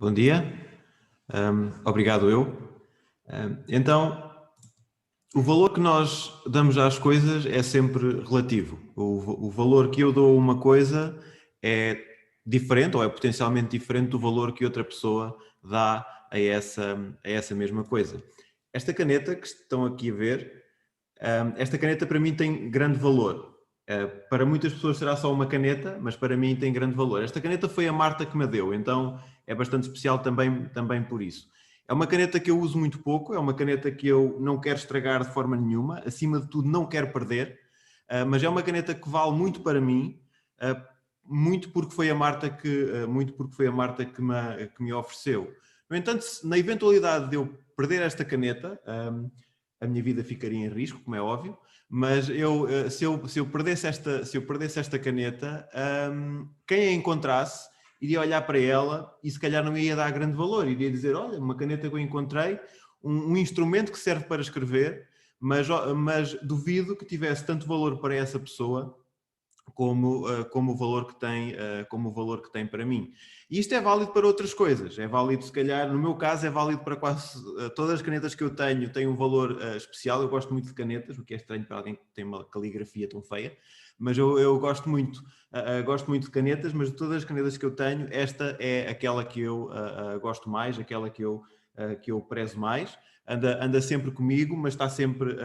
Bom dia. Obrigado eu. Então, o valor que nós damos às coisas é sempre relativo. O valor que eu dou a uma coisa é diferente ou é potencialmente diferente do valor que outra pessoa dá a essa mesma coisa. Esta caneta que estão aqui a ver, esta caneta para mim tem grande valor. Para muitas pessoas será só uma caneta, mas para mim tem grande valor. Esta caneta foi a Marta que me deu, então é bastante especial também por isso. É uma caneta que eu uso muito pouco, é uma caneta que eu não quero estragar de forma nenhuma, acima de tudo não quero perder, mas é uma caneta que vale muito para mim, muito porque foi a Marta que me ofereceu. No entanto, na eventualidade de eu perder esta caneta, a minha vida ficaria em risco, como é óbvio, mas se eu perdesse esta caneta, quem a encontrasse iria olhar para ela e se calhar não ia dar grande valor, iria dizer, olha, uma caneta que eu encontrei, um instrumento que serve para escrever, mas duvido que tivesse tanto valor para essa pessoa como o valor que tem para mim. E isto é válido para outras coisas, é válido se calhar, no meu caso é válido para quase todas as canetas que eu tenho, têm um valor especial. Eu gosto muito de canetas, o que é estranho para alguém que tem uma caligrafia tão feia, mas eu gosto muito de canetas, mas de todas as canetas que eu tenho, esta é aquela que eu gosto mais, aquela que eu prezo mais. Anda sempre comigo, mas está sempre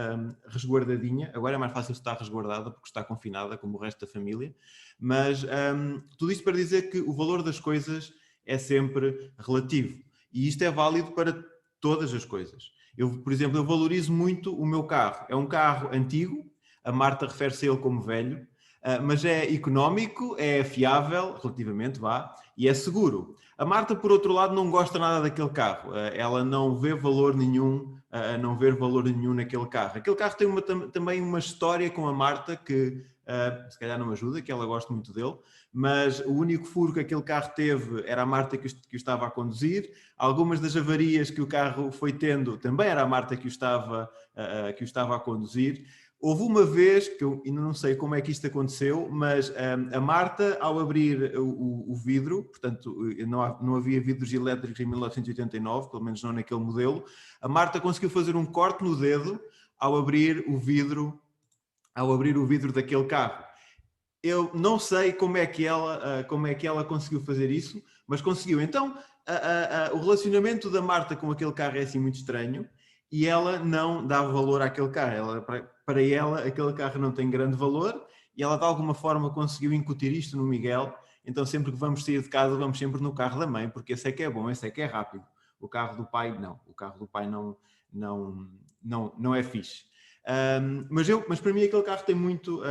resguardadinha. Agora é mais fácil estar resguardada porque está confinada, como o resto da família. Mas tudo isto para dizer que o valor das coisas é sempre relativo. E isto é válido para todas as coisas. Por exemplo, eu valorizo muito o meu carro. É um carro antigo, a Marta refere-se a ele como velho, mas é económico, é fiável, relativamente, e é seguro. A Marta, por outro lado, não gosta nada daquele carro. Ela não vê valor nenhum, naquele carro. Aquele carro tem também uma história com a Marta que se calhar não ajuda, que ela gosta muito dele, mas o único furo que aquele carro teve era a Marta que o estava a conduzir. Algumas das avarias que o carro foi tendo também era a Marta que o estava a conduzir. Houve uma vez, que eu ainda não sei como é que isto aconteceu, mas a Marta, ao abrir o vidro, portanto, não havia vidros elétricos em 1989, pelo menos não naquele modelo, a Marta conseguiu fazer um corte no dedo ao abrir o vidro daquele carro. Eu não sei como é que ela conseguiu fazer isso, mas conseguiu. Então, o relacionamento da Marta com aquele carro é assim muito estranho e ela não dá valor àquele carro. Para ela, aquele carro não tem grande valor e ela, de alguma forma, conseguiu incutir isto no Miguel. Então, sempre que vamos sair de casa, vamos sempre no carro da mãe, porque esse é que é bom, esse é que é rápido. O carro do pai, não. O carro do pai não é fixe. Mas para mim aquele carro tem muito,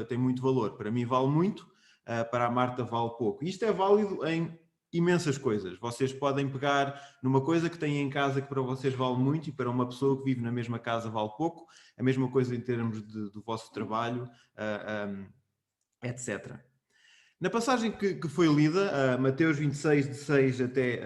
tem muito valor. Para mim vale muito, para a Marta vale pouco. Isto é válido em imensas coisas. Vocês podem pegar numa coisa que têm em casa que para vocês vale muito e para uma pessoa que vive na mesma casa vale pouco. A mesma coisa em termos do vosso trabalho, etc. Na passagem que foi lida, Mateus 26, de 6 até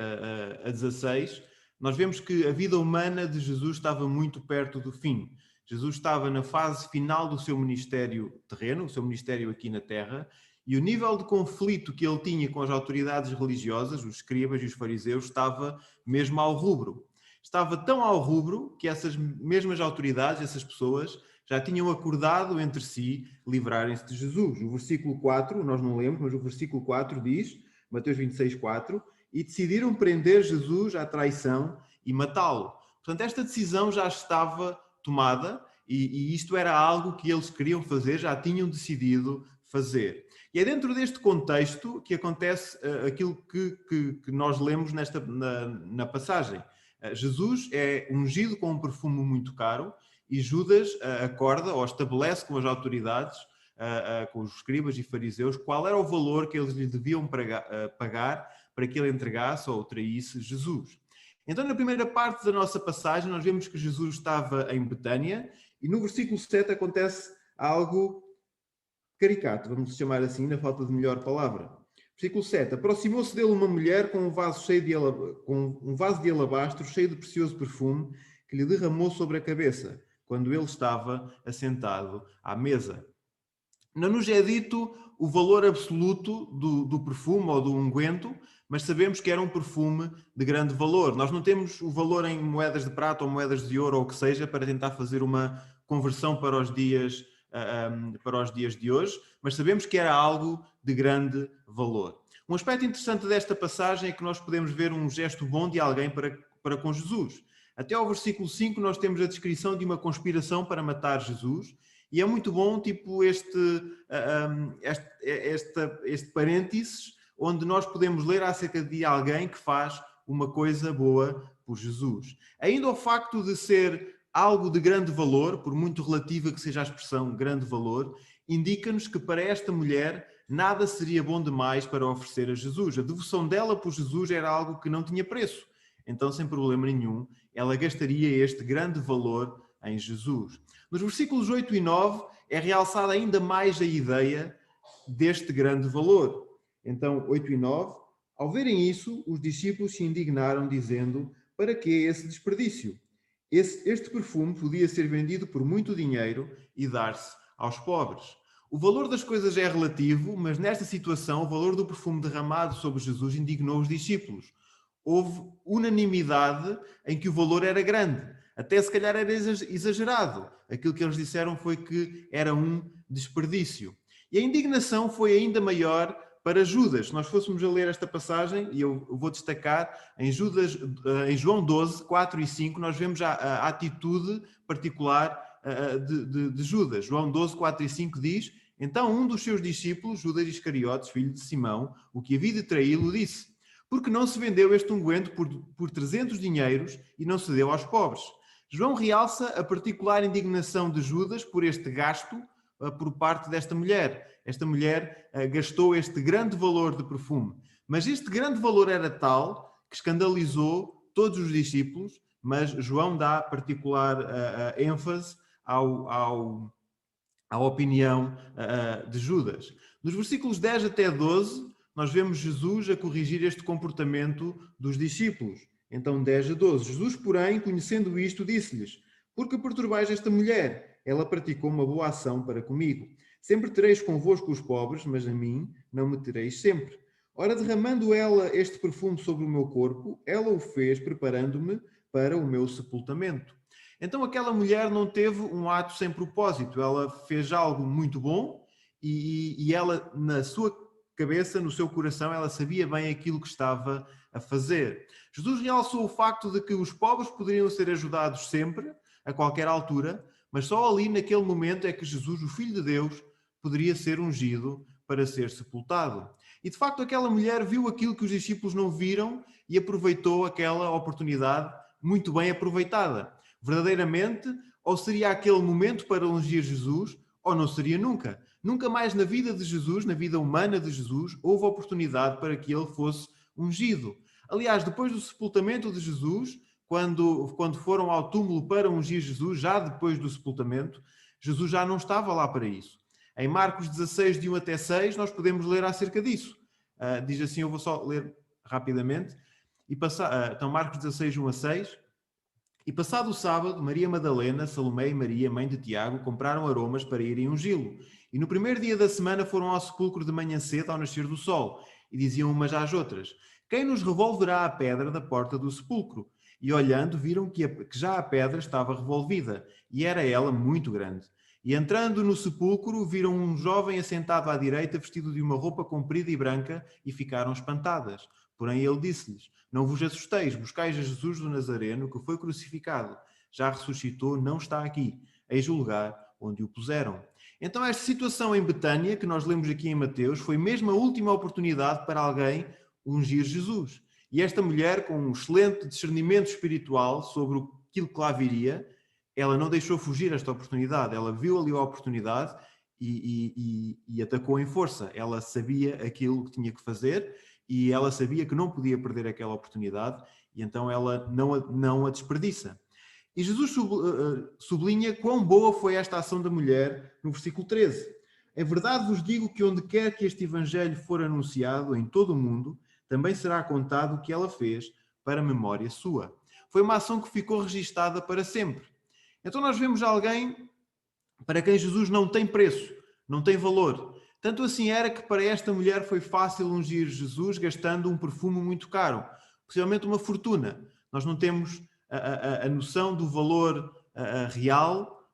a 16, nós vemos que a vida humana de Jesus estava muito perto do fim. Jesus estava na fase final do seu ministério terreno, o seu ministério aqui na Terra, e o nível de conflito que ele tinha com as autoridades religiosas, os escribas e os fariseus, estava mesmo ao rubro. Estava tão ao rubro que essas mesmas autoridades, essas pessoas, já tinham acordado entre si livrarem-se de Jesus. O versículo 4, nós não lemos, mas o versículo 4 diz, Mateus 26, 4, e decidiram prender Jesus à traição e matá-lo. Portanto, esta decisão já estava tomada e isto era algo que eles queriam fazer, já tinham decidido fazer. E é dentro deste contexto que acontece aquilo que nós lemos na passagem. Jesus é ungido com um perfume muito caro e Judas acorda ou estabelece com as autoridades, com os escribas e fariseus, qual era o valor que eles lhe deviam pagar para que ele entregasse ou traísse Jesus. Então, na primeira parte da nossa passagem, nós vemos que Jesus estava em Betânia e no versículo 7 acontece algo caricato, vamos chamar assim, na falta de melhor palavra. Versículo 7. Aproximou-se dele uma mulher com um vaso de alabastro cheio de precioso perfume que lhe derramou sobre a cabeça, quando ele estava assentado à mesa. Não nos é dito o valor absoluto do perfume ou do unguento, mas sabemos que era um perfume de grande valor. Nós não temos o valor em moedas de prata ou moedas de ouro ou o que seja para tentar fazer uma conversão para os dias de hoje, mas sabemos que era algo de grande valor. Um aspecto interessante desta passagem é que nós podemos ver um gesto bom de alguém para com Jesus. Até ao versículo 5 nós temos a descrição de uma conspiração para matar Jesus, e é muito bom este parênteses, onde nós podemos ler acerca de alguém que faz uma coisa boa por Jesus. Ainda o facto de ser algo de grande valor, por muito relativa que seja a expressão grande valor, indica-nos que para esta mulher nada seria bom demais para oferecer a Jesus. A devoção dela por Jesus era algo que não tinha preço. Então, sem problema nenhum, ela gastaria este grande valor em Jesus. Nos versículos 8 e 9 é realçada ainda mais a ideia deste grande valor. Então, 8 e 9, ao verem isso, os discípulos se indignaram, dizendo: para que esse desperdício? Este perfume podia ser vendido por muito dinheiro e dar-se aos pobres. O valor das coisas é relativo, mas nesta situação o valor do perfume derramado sobre Jesus indignou os discípulos. Houve unanimidade em que o valor era grande. Até se calhar era exagerado. Aquilo que eles disseram foi que era um desperdício. E a indignação foi ainda maior para Judas. Se nós fôssemos a ler esta passagem, e eu vou destacar, em João 12, 4 e 5, nós vemos a atitude particular de Judas. João 12, 4 e 5 diz: então um dos seus discípulos, Judas Iscariotes, filho de Simão, o que havia de traí-lo, disse: porque não se vendeu este unguento por 300 dinheiros e não se deu aos pobres? João realça a particular indignação de Judas por este gasto por parte desta mulher. Esta mulher gastou este grande valor de perfume. Mas este grande valor era tal que escandalizou todos os discípulos, mas João dá particular ênfase à opinião de Judas. Nos versículos 10 até 12, nós vemos Jesus a corrigir este comportamento dos discípulos. Então, 10 a 12. Jesus, porém, conhecendo isto, disse-lhes: por que perturbais esta mulher? Ela praticou uma boa ação para comigo. Sempre tereis convosco os pobres, mas a mim não me tereis sempre. Ora, derramando ela este perfume sobre o meu corpo, ela o fez preparando-me para o meu sepultamento. Então aquela mulher não teve um ato sem propósito. Ela fez algo muito bom e ela, na sua cabeça, no seu coração, ela sabia bem aquilo que estava a fazer. Jesus realçou o facto de que os pobres poderiam ser ajudados sempre, a qualquer altura, mas só ali, naquele momento, é que Jesus, o Filho de Deus, poderia ser ungido para ser sepultado. E, de facto, aquela mulher viu aquilo que os discípulos não viram e aproveitou aquela oportunidade muito bem aproveitada. Verdadeiramente, ou seria aquele momento para ungir Jesus, ou não seria nunca. Nunca mais na vida de Jesus, na vida humana de Jesus, houve oportunidade para que ele fosse ungido. Aliás, depois do sepultamento de Jesus, quando foram ao túmulo para ungir Jesus, já depois do sepultamento, Jesus já não estava lá para isso. Em Marcos 16, de 1 até 6, nós podemos ler acerca disso. Diz assim, eu vou só ler rapidamente. Então, Marcos 16, 1 a 6. E passado o sábado, Maria Madalena, Salomé e Maria, mãe de Tiago, compraram aromas para irem ungí-lo. E no primeiro dia da semana foram ao sepulcro de manhã cedo, ao nascer do sol. E diziam umas às outras: quem nos revolverá a pedra da porta do sepulcro? E olhando, viram que já a pedra estava revolvida, e era ela muito grande. E entrando no sepulcro, viram um jovem assentado à direita, vestido de uma roupa comprida e branca, e ficaram espantadas. Porém ele disse-lhes: não vos assusteis, buscais a Jesus do Nazareno, que foi crucificado. Já ressuscitou, não está aqui. Eis o lugar onde o puseram. Então esta situação em Betânia, que nós lemos aqui em Mateus, foi mesmo a última oportunidade para alguém ungir Jesus. E esta mulher, com um excelente discernimento espiritual sobre aquilo que lá viria, ela não deixou fugir esta oportunidade. Ela viu ali a oportunidade e atacou em força. Ela sabia aquilo que tinha que fazer e ela sabia que não podia perder aquela oportunidade e então ela não a desperdiça. E Jesus sublinha quão boa foi esta ação da mulher no versículo 13. Em verdade vos digo que onde quer que este evangelho for anunciado em todo o mundo, também será contado o que ela fez para memória sua. Foi uma ação que ficou registada para sempre. Então nós vemos alguém para quem Jesus não tem preço, não tem valor. Tanto assim era que para esta mulher foi fácil ungir Jesus gastando um perfume muito caro, possivelmente uma fortuna. Nós não temos a noção do valor real,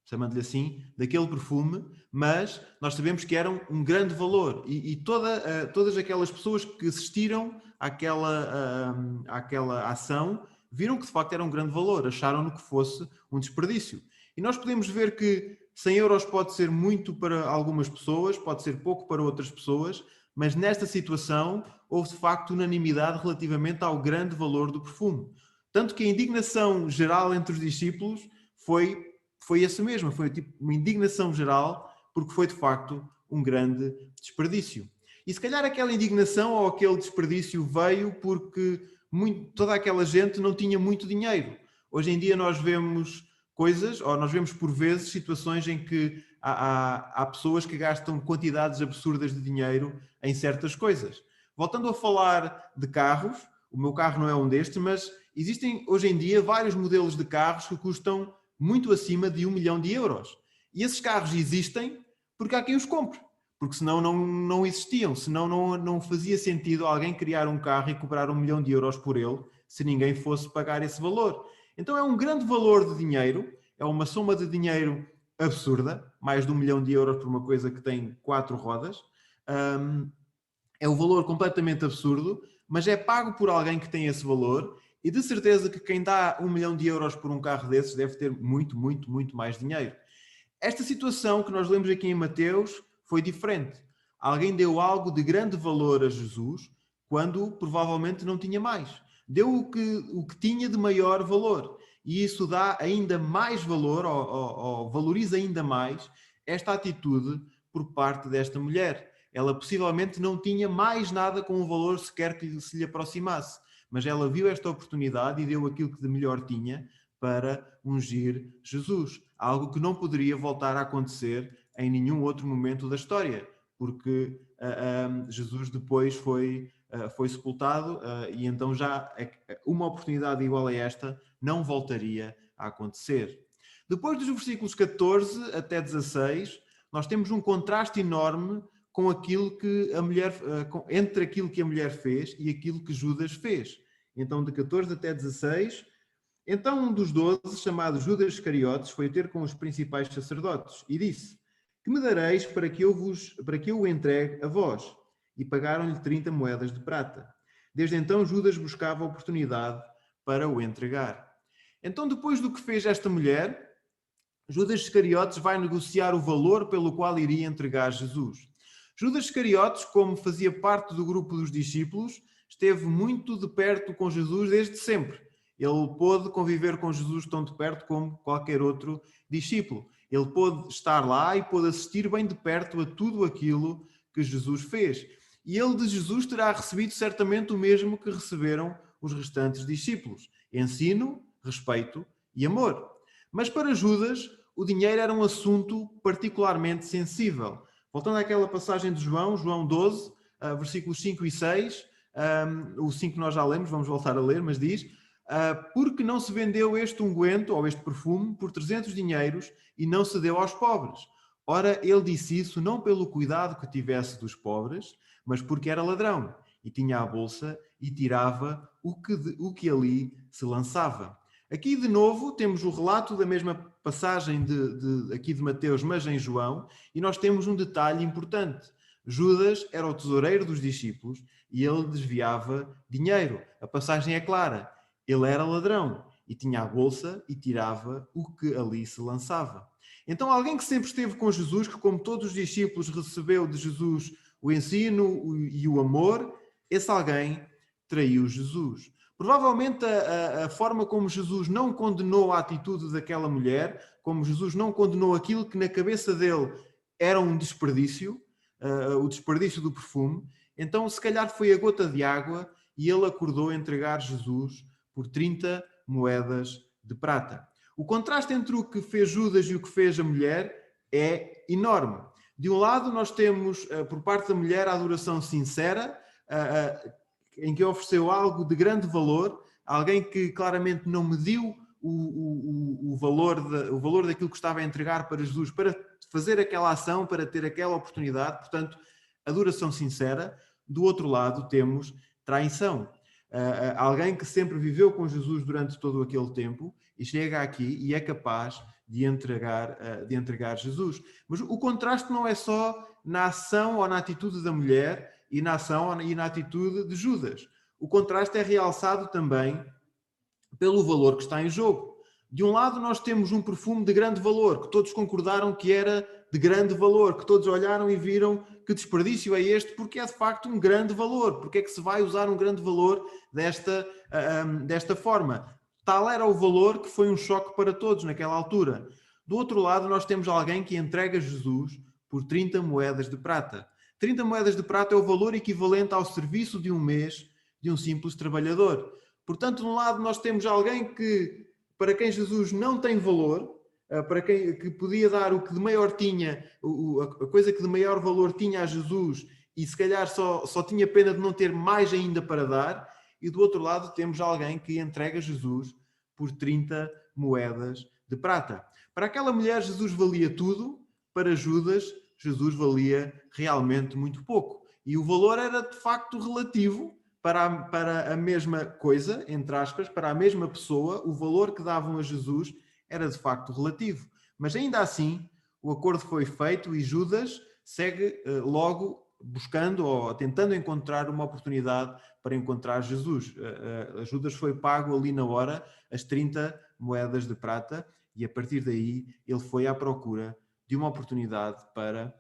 chamando-lhe assim, daquele perfume, mas nós sabemos que era um grande valor. E todas aquelas pessoas que assistiram àquela ação viram que de facto era um grande valor, acharam-no que fosse um desperdício. E nós podemos ver que 100 euros pode ser muito para algumas pessoas, pode ser pouco para outras pessoas, mas nesta situação houve de facto unanimidade relativamente ao grande valor do perfume. Tanto que a indignação geral entre os discípulos foi essa mesma, foi tipo uma indignação geral, porque foi de facto um grande desperdício. E se calhar aquela indignação ou aquele desperdício veio porque toda aquela gente não tinha muito dinheiro. Hoje em dia nós vemos coisas, ou nós vemos por vezes situações em que há pessoas que gastam quantidades absurdas de dinheiro em certas coisas. Voltando a falar de carros, o meu carro não é um destes, mas existem hoje em dia vários modelos de carros que custam muito acima de 1 milhão de euros. E esses carros existem porque há quem os compre. Porque senão não existiam, senão não fazia sentido alguém criar um carro e cobrar 1 milhão de euros por ele, se ninguém fosse pagar esse valor. Então é um grande valor de dinheiro, é uma soma de dinheiro absurda, mais de 1 milhão de euros por uma coisa que tem 4 rodas. É um valor completamente absurdo, mas é pago por alguém que tem esse valor, e de certeza que quem dá 1 milhão de euros por um carro desses deve ter muito, muito, muito mais dinheiro. Esta situação que nós lemos aqui em Mateus foi diferente. Alguém deu algo de grande valor a Jesus quando provavelmente não tinha mais. Deu o que tinha de maior valor. E isso dá ainda mais valor, ou valoriza ainda mais, esta atitude por parte desta mulher. Ela possivelmente não tinha mais nada com um valor sequer que se lhe aproximasse. Mas ela viu esta oportunidade e deu aquilo que de melhor tinha para ungir Jesus. Algo que não poderia voltar a acontecer em nenhum outro momento da história, porque Jesus depois foi sepultado e então já uma oportunidade igual a esta não voltaria a acontecer. Depois dos versículos 14 até 16, nós temos um contraste enorme com aquilo que a mulher, entre aquilo que a mulher fez e aquilo que Judas fez. Então, de 14 até 16, então um dos 12, chamado Judas Iscariotes, foi ter com os principais sacerdotes e disse: que me dareis para que eu o entregue a vós? E pagaram-lhe 30 moedas de prata. Desde então Judas buscava a oportunidade para o entregar. Então, depois do que fez esta mulher, Judas Iscariotes vai negociar o valor pelo qual iria entregar Jesus. Judas Iscariotes, como fazia parte do grupo dos discípulos, esteve muito de perto com Jesus desde sempre. Ele pôde conviver com Jesus tão de perto como qualquer outro discípulo. Ele pôde estar lá e pôde assistir bem de perto a tudo aquilo que Jesus fez. E ele de Jesus terá recebido certamente o mesmo que receberam os restantes discípulos: ensino, respeito e amor. Mas para Judas, o dinheiro era um assunto particularmente sensível. Voltando àquela passagem de João 12, versículos 5 e 6, o 5 nós já lemos, vamos voltar a ler, mas diz: porque não se vendeu este unguento, ou este perfume, por 300 dinheiros e não se deu aos pobres? Ora, ele disse isso não pelo cuidado que tivesse dos pobres, mas porque era ladrão e tinha a bolsa e tirava o que ali se lançava. Aqui, de novo, temos o relato da mesma passagem aqui de Mateus, mas em João, e nós temos um detalhe importante. Judas era o tesoureiro dos discípulos e ele desviava dinheiro. A passagem é clara. Ele era ladrão e tinha a bolsa e tirava o que ali se lançava. Então, alguém que sempre esteve com Jesus, que como todos os discípulos recebeu de Jesus o ensino e o amor, esse alguém traiu Jesus. Provavelmente a forma como Jesus não condenou a atitude daquela mulher, como Jesus não condenou aquilo que na cabeça dele era um desperdício, o desperdício do perfume, então se calhar foi a gota de água e ele acordou a entregar Jesus por 30 moedas de prata. O contraste entre o que fez Judas e o que fez a mulher é enorme. De um lado nós temos, por parte da mulher, a adoração sincera, em que ofereceu algo de grande valor, alguém que claramente não mediu o valor daquilo que estava a entregar para Jesus para fazer aquela ação, para ter aquela oportunidade, portanto, adoração sincera. Do outro lado temos traição. Alguém que sempre viveu com Jesus durante todo aquele tempo e chega aqui e é capaz de entregar Jesus. Mas o contraste não é só na ação ou na atitude da mulher e na ação e na atitude de Judas. O contraste é realçado também pelo valor que está em jogo. De um lado nós temos um perfume de grande valor, que todos concordaram que era de grande valor, que todos olharam e viram que desperdício é este, porque é de facto um grande valor. Porque é que se vai usar um grande valor desta forma? Tal era o valor que foi um choque para todos naquela altura. Do outro lado nós temos alguém que entrega Jesus por 30 moedas de prata. 30 moedas de prata é o valor equivalente ao serviço de um mês de um simples trabalhador. Portanto, de um lado nós temos alguém para quem Jesus não tem valor, para quem que podia dar o que de maior tinha, a coisa que de maior valor tinha a Jesus, e se calhar só tinha pena de não ter mais ainda para dar. E do outro lado temos alguém que entrega Jesus por 30 moedas de prata. Para aquela mulher Jesus valia tudo, para Judas Jesus valia realmente muito pouco. E o valor era de facto relativo para a mesma coisa, entre aspas, para a mesma pessoa. O valor que davam a Jesus era de facto relativo. Mas ainda assim, o acordo foi feito e Judas segue logo buscando ou tentando encontrar uma oportunidade para encontrar Jesus. Judas foi pago ali na hora as 30 moedas de prata e a partir daí ele foi à procura de uma oportunidade para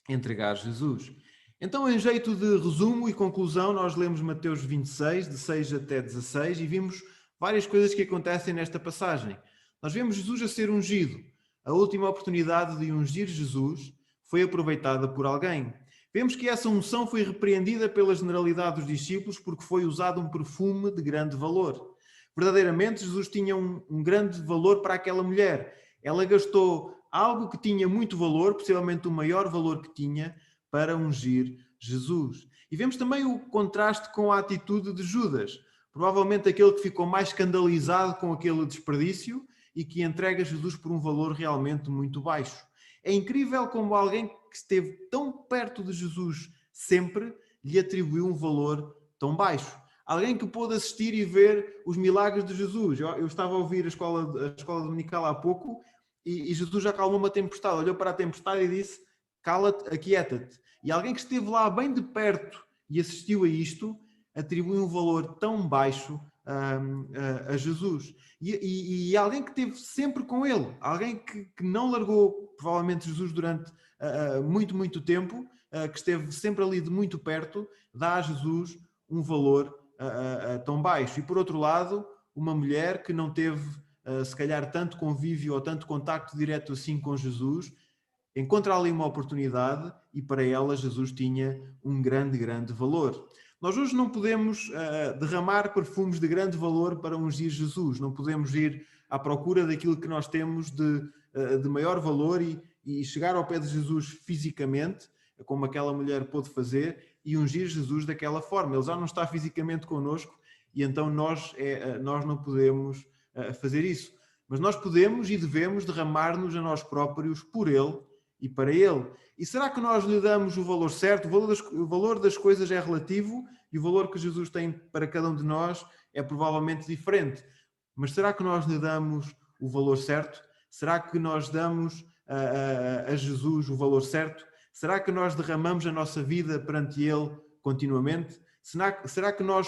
entregar Jesus. Então, em jeito de resumo e conclusão, nós lemos Mateus 26, de 6 até 16, e vimos várias coisas que acontecem nesta passagem. Nós vemos Jesus a ser ungido. A última oportunidade de ungir Jesus foi aproveitada por alguém. Vemos que essa unção foi repreendida pela generalidade dos discípulos porque foi usado um perfume de grande valor. Verdadeiramente, Jesus tinha um grande valor para aquela mulher. Ela gastou algo que tinha muito valor, possivelmente o maior valor que tinha, para ungir Jesus. E vemos também o contraste com a atitude de Judas, provavelmente aquele que ficou mais escandalizado com aquele desperdício e que entrega Jesus por um valor realmente muito baixo. É incrível como alguém que esteve tão perto de Jesus sempre lhe atribuiu um valor tão baixo. Alguém que pôde assistir e ver os milagres de Jesus. Eu estava a ouvir a escola dominical há pouco e Jesus acalmou uma tempestade, olhou para a tempestade e disse: cala-te, aquieta-te. E alguém que esteve lá bem de perto e assistiu a isto, atribui um valor tão baixo a Jesus. E alguém que esteve sempre com ele, alguém que não largou, provavelmente, Jesus durante muito, muito tempo, que esteve sempre ali de muito perto, dá a Jesus um valor tão baixo. E, por outro lado, uma mulher que não teve, se calhar, tanto convívio ou tanto contacto direto assim com Jesus, encontra ali uma oportunidade e para ela Jesus tinha um grande, grande valor. Nós hoje não podemos derramar perfumes de grande valor para ungir Jesus, não podemos ir à procura daquilo que nós temos de maior valor e chegar ao pé de Jesus fisicamente, como aquela mulher pôde fazer, e ungir Jesus daquela forma. Ele já não está fisicamente connosco e então nós não podemos fazer isso. Mas nós podemos e devemos derramar-nos a nós próprios por Ele e para Ele. E será que nós lhe damos o valor certo? O valor das coisas é relativo e o valor que Jesus tem para cada um de nós é provavelmente diferente. Mas será que nós lhe damos o valor certo? Será que nós damos a Jesus o valor certo? Será que nós derramamos a nossa vida perante Ele continuamente? Será que nós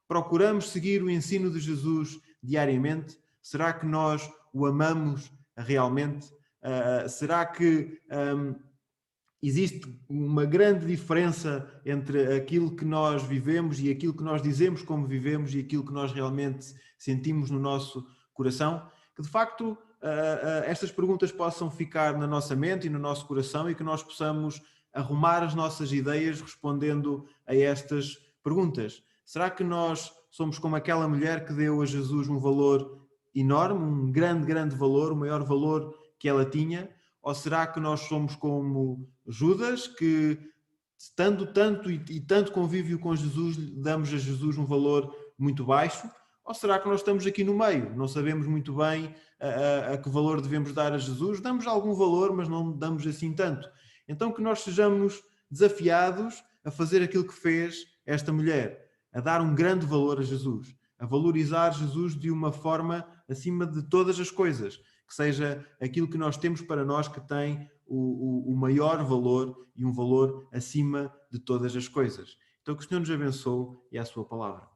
procuramos seguir o ensino de Jesus diariamente? Será que nós o amamos realmente? Será que existe uma grande diferença entre aquilo que nós vivemos e aquilo que nós dizemos como vivemos e aquilo que nós realmente sentimos no nosso coração? Que de facto estas perguntas possam ficar na nossa mente e no nosso coração e que nós possamos arrumar as nossas ideias respondendo a estas perguntas. Será que nós somos como aquela mulher que deu a Jesus um valor enorme, um grande, grande valor, o maior valor que ela tinha? Ou será que nós somos como Judas, que estando tanto e tanto convívio com Jesus, damos a Jesus um valor muito baixo? Ou será que nós estamos aqui no meio? Não sabemos muito bem a que valor devemos dar a Jesus? Damos algum valor, mas não damos assim tanto. Então que nós sejamos desafiados a fazer aquilo que fez esta mulher, a dar um grande valor a Jesus, a valorizar Jesus de uma forma acima de todas as coisas, que seja aquilo que nós temos para nós que tem o maior valor e um valor acima de todas as coisas. Então que o Senhor nos abençoe e a sua palavra.